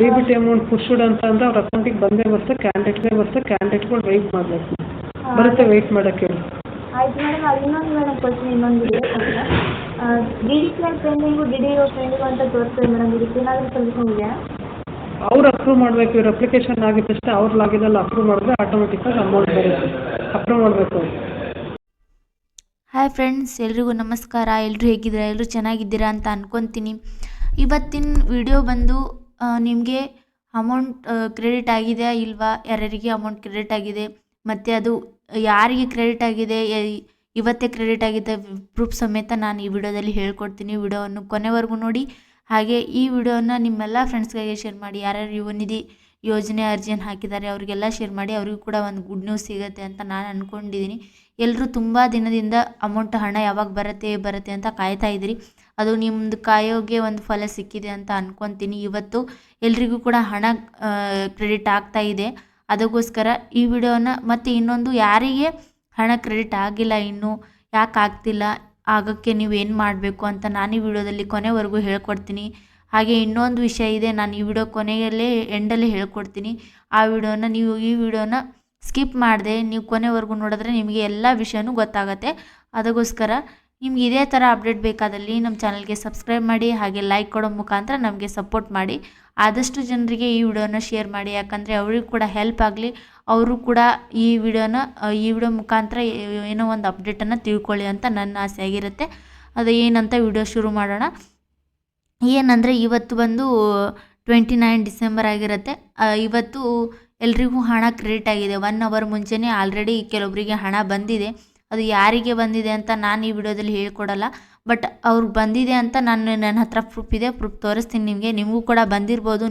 D B T amount pushed ಅಂತ ಅಂದ್ರೆ ಅವ್ರ ಅಕೌಂಟಿಗೆ ಬಂದೇ ಬರುತ್ತೆ, ಕ್ಯಾಂಡಿಡೇಟ್ಗಳು ವೆಯ್ಟ್ ಮಾಡಬೇಕು. ಬರುತ್ತೆ, ವೆಯ್ಟ್ ಮಾಡೋಕ್ಕೆ ಹೇಳಿ. ಆಯ್ತು ಮೇಡಮ್. ಅದು ಇನ್ನೊಂದು ಮೇಡಮ್ ಕ್ವಶನ್ ಇನ್ನೊಂದು ಇದೆ. D D P pending D D O pending ಅಂತ ತೋರಿಸ್ತದೆ ಮೇಡಮ್. ಇದಕ್ಕೆ ಏನಾದರೂ ಸೊಲ್ಯೂಷನ್ ಇದೆಯಾ? ಅವ್ರು ಅಪ್ರೂವ್ ಮಾಡಬೇಕು. ಇವ್ರ ಅಪ್ಲಿಕೇಶನ್ ಆಗಿದ್ದಷ್ಟೇ ಅವ್ರು ಲಾಗಿನಲ್ಲಿ ಅಪ್ರೂವ್ ಮಾಡಿದ್ರೆ ಆಟೋಮೆಟಿಕ್ಕಾಗಿ ಅಮೌಂಟ್ ಬರುತ್ತೆ. ಅಪ್ರೂವ್ ಮಾಡಬೇಕು. ಹಾಯ್ ಫ್ರೆಂಡ್ಸ್, ಎಲ್ರಿಗೂ ನಮಸ್ಕಾರ. ಎಲ್ಲರೂ ಹೇಗಿದ್ದೀರಾ? ಎಲ್ಲರೂ ಚೆನ್ನಾಗಿದ್ದೀರಾ ಅಂತ ಅಂದ್ಕೊತೀನಿ. ಇವತ್ತಿನ ವಿಡಿಯೋ ಬಂದು ನಿಮಗೆ ಅಮೌಂಟ್ ಕ್ರೆಡಿಟ್ ಆಗಿದೆ ಇಲ್ವಾ, ಯಾರ್ಯಾರಿಗೆ ಅಮೌಂಟ್ ಕ್ರೆಡಿಟ್ ಆಗಿದೆ ಮತ್ತು ಅದು ಯಾರಿಗೆ ಕ್ರೆಡಿಟ್ ಆಗಿದೆ, ಇವತ್ತೇ ಕ್ರೆಡಿಟ್ ಆಗಿದೆ ಪ್ರೂಫ್ ಸಮೇತ ನಾನು ಈ ವಿಡಿಯೋದಲ್ಲಿ ಹೇಳ್ಕೊಡ್ತೀನಿ. ವಿಡಿಯೋವನ್ನು ಕೊನೆವರೆಗೂ ನೋಡಿ. ಹಾಗೆ ಈ ವಿಡಿಯೋನ ನಿಮ್ಮೆಲ್ಲ ಫ್ರೆಂಡ್ಸ್ಗಳಿಗೆ ಶೇರ್ ಮಾಡಿ. ಯಾರ್ಯಾರು ಯುವ ನಿಧಿ ಯೋಜನೆ ಅರ್ಜಿಯನ್ನು ಹಾಕಿದ್ದಾರೆ ಅವರಿಗೆಲ್ಲ ಶೇರ್ ಮಾಡಿ. ಅವರಿಗೂ ಕೂಡ ಒಂದು ಗುಡ್ ನ್ಯೂಸ್ ಸಿಗುತ್ತೆ ಅಂತ ನಾನು ಅಂದ್ಕೊಂಡಿದ್ದೀನಿ. ಎಲ್ಲರೂ ತುಂಬ ದಿನದಿಂದ ಹಣ ಯಾವಾಗ ಬರುತ್ತೆ ಅಂತ ಕಾಯ್ತಾ ಇದ್ದೀರಿ. ಅದು ನಿಮ್ಮದು ಕಾಯೋಗೆ ಒಂದು ಫಲ ಸಿಕ್ಕಿದೆ ಅಂತ ಅಂದ್ಕೊತೀನಿ. ಇವತ್ತು ಎಲ್ರಿಗೂ ಕೂಡ ಹಣ ಕ್ರೆಡಿಟ್ ಆಗ್ತಾ ಇದೆ. ಅದಕ್ಕೋಸ್ಕರ ಈ ವಿಡಿಯೋನ ಮತ್ತು ಇನ್ನೊಂದು, ಯಾರಿಗೆ ಹಣ ಕ್ರೆಡಿಟ್ ಆಗಿಲ್ಲ ಇನ್ನೂ, ಯಾಕೆ ಆಗ್ತಿಲ್ಲ, ಆಗೋಕ್ಕೆ ನೀವೇನು ಮಾಡಬೇಕು ಅಂತ ನಾನು ಈ ವಿಡಿಯೋದಲ್ಲಿ ಕೊನೆವರೆಗೂ ಹೇಳ್ಕೊಡ್ತೀನಿ. ಹಾಗೆ ಇನ್ನೊಂದು ವಿಷಯ ಇದೆ, ನಾನು ಈ ವಿಡಿಯೋ ಕೊನೆಯಲ್ಲೇ ಎಂಡಲ್ಲಿ ಹೇಳ್ಕೊಡ್ತೀನಿ. ಆ ವಿಡಿಯೋನ ನೀವು ಈ ವಿಡಿಯೋನ ಸ್ಕಿಪ್ ಮಾಡಿದೆ ನೀವು ಕೊನೆವರೆಗೂ ನೋಡಿದ್ರೆ ನಿಮಗೆ ಎಲ್ಲ ವಿಷಯನೂ ಗೊತ್ತಾಗುತ್ತೆ. ಅದಕ್ಕೋಸ್ಕರ ನಿಮ್ಗೆ ಇದೇ ಥರ ಅಪ್ಡೇಟ್ ಬೇಕಾದಲ್ಲಿ ನಮ್ಮ ಚಾನಲ್ಗೆ ಸಬ್ಸ್ಕ್ರೈಬ್ ಮಾಡಿ, ಹಾಗೆ ಲೈಕ್ ಕೊಡೋ ಮುಖಾಂತರ ನಮಗೆ ಸಪೋರ್ಟ್ ಮಾಡಿ. ಆದಷ್ಟು ಜನರಿಗೆ ಈ ವಿಡಿಯೋನ ಶೇರ್ ಮಾಡಿ, ಯಾಕಂದರೆ ಅವ್ರಿಗೂ ಕೂಡ ಹೆಲ್ಪ್ ಆಗಲಿ. ಅವರು ಕೂಡ ಈ ವಿಡಿಯೋ ಮುಖಾಂತರ ಏನೋ ಒಂದು ಅಪ್ಡೇಟನ್ನು ತಿಳ್ಕೊಳ್ಳಿ ಅಂತ ನನ್ನ ಆಸೆ ಆಗಿರುತ್ತೆ. ಅದು ಏನಂತ ವಿಡಿಯೋ ಶುರು ಮಾಡೋಣ. ಏನಂದರೆ ಇವತ್ತು ಬಂದು 29 ಡಿಸೆಂಬರ್ ಆಗಿರುತ್ತೆ. ಇವತ್ತು ಎಲ್ರಿಗೂ ಹಣ ಕ್ರೆಡಿಟ್ ಆಗಿದೆ. 1 ಅವರ್ ಮುಂಚೆನೇ ಆಲ್ರೆಡಿ ಕೆಲವೊಬ್ಬರಿಗೆ ಹಣ ಬಂದಿದೆ. ಅದು ಯಾರಿಗೆ ಬಂದಿದೆ ಅಂತ ನಾನು ಈ ವಿಡಿಯೋದಲ್ಲಿ ಹೇಳ್ಕೊಡಲ್ಲ. ಬಟ್ ಅವ್ರಿಗೆ ಬಂದಿದೆ ಅಂತ ನನ್ನ ಹತ್ರ ಪ್ರೂಫ್ ಇದೆ, ಪ್ರೂಫ್ ತೋರಿಸ್ತೀನಿ ನಿಮಗೆ. ನಿಮಗೂ ಕೂಡ ಬಂದಿರ್ಬೋದು.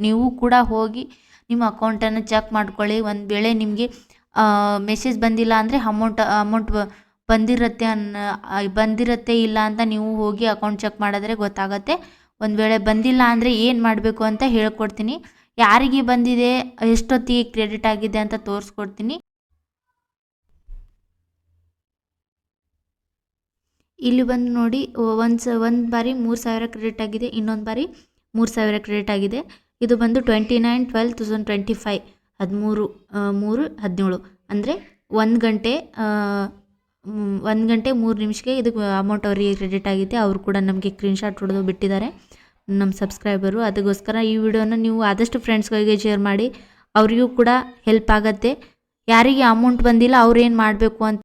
ನೀವು ಕೂಡ ಹೋಗಿ ನಿಮ್ಮ ಅಕೌಂಟನ್ನು ಚೆಕ್ ಮಾಡ್ಕೊಳ್ಳಿ. ಒಂದು ವೇಳೆ ನಿಮಗೆ ಮೆಸೇಜ್ ಬಂದಿಲ್ಲ ಅಂದರೆ ಅಮೌಂಟ್ ಬಂದಿರುತ್ತೆ ಇಲ್ಲ ಅಂತ ನೀವು ಹೋಗಿ ಅಕೌಂಟ್ ಚೆಕ್ ಮಾಡಿದ್ರೆ ಗೊತ್ತಾಗುತ್ತೆ. ಒಂದು ವೇಳೆ ಬಂದಿಲ್ಲ ಅಂದರೆ ಏನು ಮಾಡಬೇಕು ಅಂತ ಹೇಳ್ಕೊಡ್ತೀನಿ. ಯಾರಿಗೆ ಬಂದಿದೆ, ಎಷ್ಟೊತ್ತಿಗೆ ಕ್ರೆಡಿಟ್ ಆಗಿದೆ ಅಂತ ತೋರಿಸ್ಕೊಡ್ತೀನಿ. ಇಲ್ಲಿ ಬಂದು ನೋಡಿ, ಒಂದು ಬಾರಿ 3000 ಕ್ರೆಡಿಟ್ ಆಗಿದೆ, ಇನ್ನೊಂದು ಬಾರಿ 3000 ಕ್ರೆಡಿಟ್ ಆಗಿದೆ. ಇದು ಬಂದು 29/12/2025 13/3/17 ಅಂದರೆ 1 ಗಂಟೆ 3 ನಿಮಿಷಕ್ಕೆ ಇದು ಅಮೌಂಟ್ ಅವರಿಗೆ ಕ್ರೆಡಿಟ್ ಆಗಿದೆ. ಅವರು ಕೂಡ ನಮಗೆ ಸ್ಕ್ರೀನ್ಶಾಟ್ ಹೊಡೆದು ಬಿಟ್ಟಿದ್ದಾರೆ, ನಮ್ಮ ಸಬ್ಸ್ಕ್ರೈಬರು. ಅದಕ್ಕೋಸ್ಕರ ಈ ವಿಡಿಯೋನ ನೀವು ಆದಷ್ಟು ಫ್ರೆಂಡ್ಸ್ಗಳಿಗೆ ಶೇರ್ ಮಾಡಿ, ಅವರಿಗೂ ಕೂಡ ಹೆಲ್ಪ್ ಆಗುತ್ತೆ. ಯಾರಿಗೆ ಅಮೌಂಟ್ ಬಂದಿಲ್ಲ ಅವ್ರೇನು ಮಾಡಬೇಕು ಅಂತ,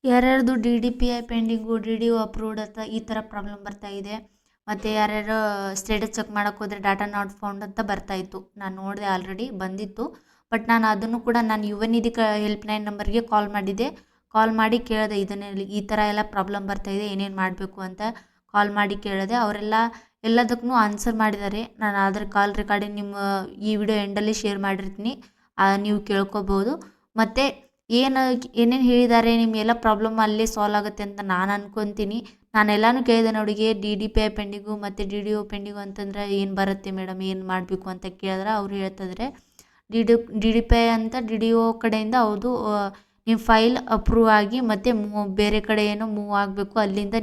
ಯಾರ್ಯಾರ್ದು DDPI ಪೆಂಡಿಂಗು, DDO ಅಪ್ರೂವ್ಡ್ ಅಂತ ಈ ಥರ ಪ್ರಾಬ್ಲಮ್ ಬರ್ತಾಯಿದೆ. ಮತ್ತು ಯಾರ್ಯಾರು ಸ್ಟೇಟಸ್ ಚೆಕ್ ಮಾಡೋಕ್ಕೆ ಹೋದರೆ ಡಾಟಾ ನಾಟ್ ಫೌಂಡ್ ಅಂತ ಬರ್ತಾಯಿತ್ತು. ನಾನು ನೋಡಿದೆ, ಆಲ್ರೆಡಿ ಬಂದಿತ್ತು. ಬಟ್ ನಾನು ಅದನ್ನು ಕೂಡ ನಾನು ಯುವ ನಿಧಿ ಹೆಲ್ಪ್ಲೈನ್ ನಂಬರ್ಗೆ ಕಾಲ್ ಮಾಡಿ ಕೇಳಿದೆ, ಈ ಥರ ಎಲ್ಲ ಪ್ರಾಬ್ಲಮ್ ಬರ್ತಾಯಿದೆ, ಏನೇನು ಮಾಡಬೇಕು ಅಂತ ಕಾಲ್ ಮಾಡಿ ಕೇಳಿದೆ. ಎಲ್ಲದಕ್ಕೂ ಆನ್ಸರ್ ಮಾಡಿದ್ದಾರೆ. ನಾನು ಅದರ ಕಾಲ್ ರೆಕಾರ್ಡಿಂಗ್ ನಿಮ್ಮ ಈ ವಿಡಿಯೋ ಎಂಡಲ್ಲಿ ಶೇರ್ ಮಾಡಿರ್ತೀನಿ, ನೀವು ಕೇಳ್ಕೊಬೋದು. ಮತ್ತು ಏನೇನು ಹೇಳಿದ್ದಾರೆ, ನಿಮಗೆಲ್ಲ ಪ್ರಾಬ್ಲಮ್ ಅಲ್ಲೇ ಸಾಲ್ವ್ ಆಗುತ್ತೆ ಅಂತ ನಾನು ಅಂದ್ಕೊತೀನಿ. ನಾನೆಲ್ಲನೂ ಕೇಳಿದೆ ನೋಡಿಗೆ. DDPI ಪೆಂಡಿಂಗು ಮತ್ತು DDO ಪೆಂಡಿಂಗು ಅಂತಂದರೆ ಏನು ಬರುತ್ತೆ ಮೇಡಮ್, ಏನು ಮಾಡಬೇಕು ಅಂತ ಕೇಳಿದ್ರೆ ಅವ್ರು ಹೇಳ್ತಿದ್ರೆ DDPI ಅಂತ DDO ಕಡೆಯಿಂದ ಹೌದು, ನಿಮ್ಮ ಫೈಲ್ ಅಪ್ರೂವ್ ಆಗಿ ಮತ್ತು ಬೇರೆ ಕಡೆ ಏನೋ ಮೂವ್ ಆಗಬೇಕು, ಅಲ್ಲಿಂದ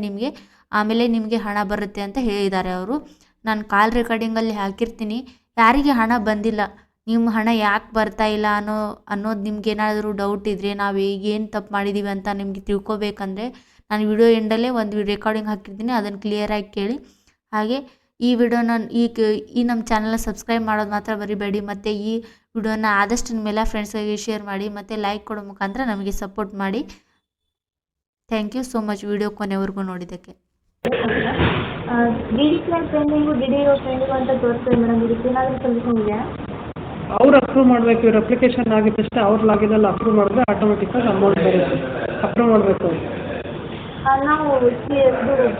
ಆಮೇಲೆ ನಿಮಗೆ ಹಣ ಬರುತ್ತೆ ಅಂತ ಹೇಳಿದ್ದಾರೆ ಅವರು. ನಾನು ಕಾಲ್ ರೆಕಾರ್ಡಿಂಗಲ್ಲಿ ಹಾಕಿರ್ತೀನಿ. ಯಾರಿಗೆ ಹಣ ಬಂದಿಲ್ಲ, ನಿಮ್ಮ ಹಣ ಯಾಕೆ ಬರ್ತಾ ಇಲ್ಲ ಅನ್ನೋದು ನಿಮ್ಗೇನಾದರೂ ಡೌಟ್ ಇದ್ದರೆ, ನಾವು ಏನು ತಪ್ಪು ಮಾಡಿದ್ದೀವಿ ಅಂತ ನಿಮಗೆ ತಿಳ್ಕೊಬೇಕಂದ್ರೆ ನಾನು ವಿಡಿಯೋ ಎಂಡಲ್ಲೇ ಒಂದು ರೆಕಾರ್ಡಿಂಗ್ ಹಾಕಿರ್ತೀನಿ, ಅದನ್ನು ಕ್ಲಿಯರಾಗಿ ಕೇಳಿ. ಹಾಗೆ ಈ ವಿಡಿಯೋನ ಈ ನಮ್ಮ ಚಾನಲ್ನ ಸಬ್ಸ್ಕ್ರೈಬ್ ಮಾಡೋದು ಮಾತ್ರ ಬರಿಬೇಡಿ. ಮತ್ತು ಈ ವಿಡಿಯೋನ ಆದಷ್ಟು ನಿಮ್ಮೆಲ್ಲ ಫ್ರೆಂಡ್ಸ್ಗಳಿಗೆ ಶೇರ್ ಮಾಡಿ ಮತ್ತು ಲೈಕ್ ಕೊಡೋ ಮುಖಾಂತರ ನಮಗೆ ಸಪೋರ್ಟ್ ಮಾಡಿ. Thank you so much video ಕೊನೆವರೆಗೂ ನೋಡಿದ್ದಕ್ಕೆ. DDPI ಪೆಂಡಿಂಗು DDO ಪೆಂಡಿಂಗು ಅಂತ ತೋರಿಸ್ತದೆ ಮೇಡಮ್. ಇದಕ್ಕೆ ಏನಾದರೂ ಸೊಲ್ಯೂಷನ್ ಇದೆಯಾ? ಅವ್ರು ಅಪ್ರೂವ್ ಮಾಡಬೇಕು. ಇವ್ರ ಅಪ್ಲಿಕೇಶನ್ ಆಗಿದ್ದಷ್ಟೇ ಅವ್ರು ಲಾಗಿನಲ್ಲಿ ಅಪ್ರೂವ್ ಮಾಡಿದ್ರೆ ಆಟೋಮೆಟಿಕ್ಕಾಗಿ ಅಮೌಂಟ್ ಬರುತ್ತೆ. ಅಪ್ರೂವ್ ಮಾಡಬೇಕು. ನಾವು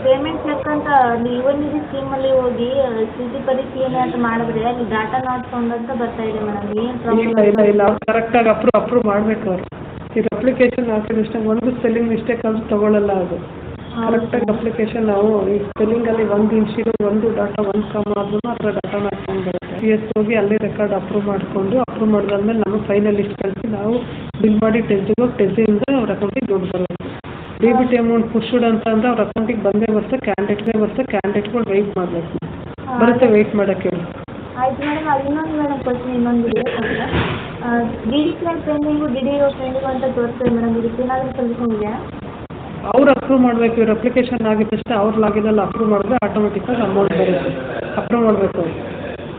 ಪೇಮೆಂಟ್ ಚೆಕ್ ಅಂತ ಯುವ ನಿಧಿ ಸ್ಕೀಮಲ್ಲಿ ಹೋಗಿ ಸ್ಥಿತಿ ಪರಿಶೀಲನೆ ಅಂತ ಮಾಡಿದ್ರೆ ಅಲ್ಲಿ ಡಾಟಾ ನಾಟ್ ಫೌಂಡ್ ಅಂತ ಬರ್ತಾ ಇದೆ ಮೇಡಮ್. ಏನು ಪ್ರಾಬ್ಲಮ್? ಇಲ್ಲ ಅವ್ರು ಕರೆಕ್ಟಾಗಿ ಅಪ್ರೂವ್ ಮಾಡಬೇಕು. ಅವರು ಇವ್ರ ಅಪ್ಲಿಕೇಶನ್ ಹಾಕಿದಷ್ಟೇ ಒಂದು ಸ್ಪೆಲ್ಲಿಂಗ್ ಮಿಸ್ಟೇಕ್ ಆದರೂ ತೊಗೊಳ್ಳಲ್ಲ. ಅದು ಕರೆಕ್ಟಾಗಿ ಅಪ್ಲಿಕೇಶನ್ ನಾವು ಈ ಸ್ಪೆಲ್ಲಿಂಗಲ್ಲಿ ಒಂದು ಇನ್ಶಿಯಲ್ ಒಂದು ಡಾಟಾ ಒಂದು ಕಾಮ ಆದ್ರೂ ಅದರ ಡಾಟಾ ಮಾಡ್ಕೊಂಡು ಬರುತ್ತೆ. PS ಹೋಗಿ ಅಲ್ಲಿ ರೆಕಾರ್ಡ್ ಅಪ್ರೂವ್ ಮಾಡಿದಾದ್ಮೇಲೆ ನಮಗೆ ಫೈನಲ್ ಲಿಸ್ಟ್ ಕಳಿಸಿ ನಾವು ಬಿಲ್ ಮಾಡಿ ಟೆಸ್ಟಿಂದ ಅವ್ರ ಅಕೌಂಟಿಗೆ ದುಡ್ಡು ಬರುತ್ತೆ. DBT ಅಮೌಂಟ್ ಪುಷ್ಡ್ ಅಂತ ಅಂದ್ರೆ ಅವ್ರ ಅಕೌಂಟಿಗೆ ಬಂದೇ ಬರುತ್ತೆ, ಕ್ಯಾಂಡಿಡೇಟ್ಗಳು ವೆಯ್ಟ್ ಮಾಡಬೇಕು. ಬರುತ್ತೆ, ವೆಯ್ಟ್ ಮಾಡೋಕ್ಕೆ ಹೇಳಿ. ಆಯ್ತು ಮೇಡಮ್, ಅದು ಇನ್ನೊಂದು ಮೇಡಮ್ ಕ್ವಶನ್ ಇನ್ನೊಂದು ಇದೆ D D claim pending D D pending ಅಂತ ತೋರಿಸ್ತದೆ ಮೇಡಮ್, ಇದಕ್ಕೆ ಏನಾದರೂ ಸೊಲ್ಯೂಷನ್ ಇದೆಯಾ? ಅವ್ರು ಅಪ್ರೂವ್ ಮಾಡಬೇಕು. ಇವ್ರ ಅಪ್ಲಿಕೇಶನ್ ಆಗಿದ ತಕ್ಷಣ ಅವ್ರ ಲಾಗಿನಲ್ಲಿ ಅಪ್ರೂವ್ ಮಾಡಿದ್ರೆ ಆಟೋಮೆಟಿಕ್ಕಾಗಿ ಅಮೌಂಟ್ ಬರುತ್ತೆ. ಅಪ್ರೂವ್ ಮಾಡಬೇಕು ಅವ್ರು.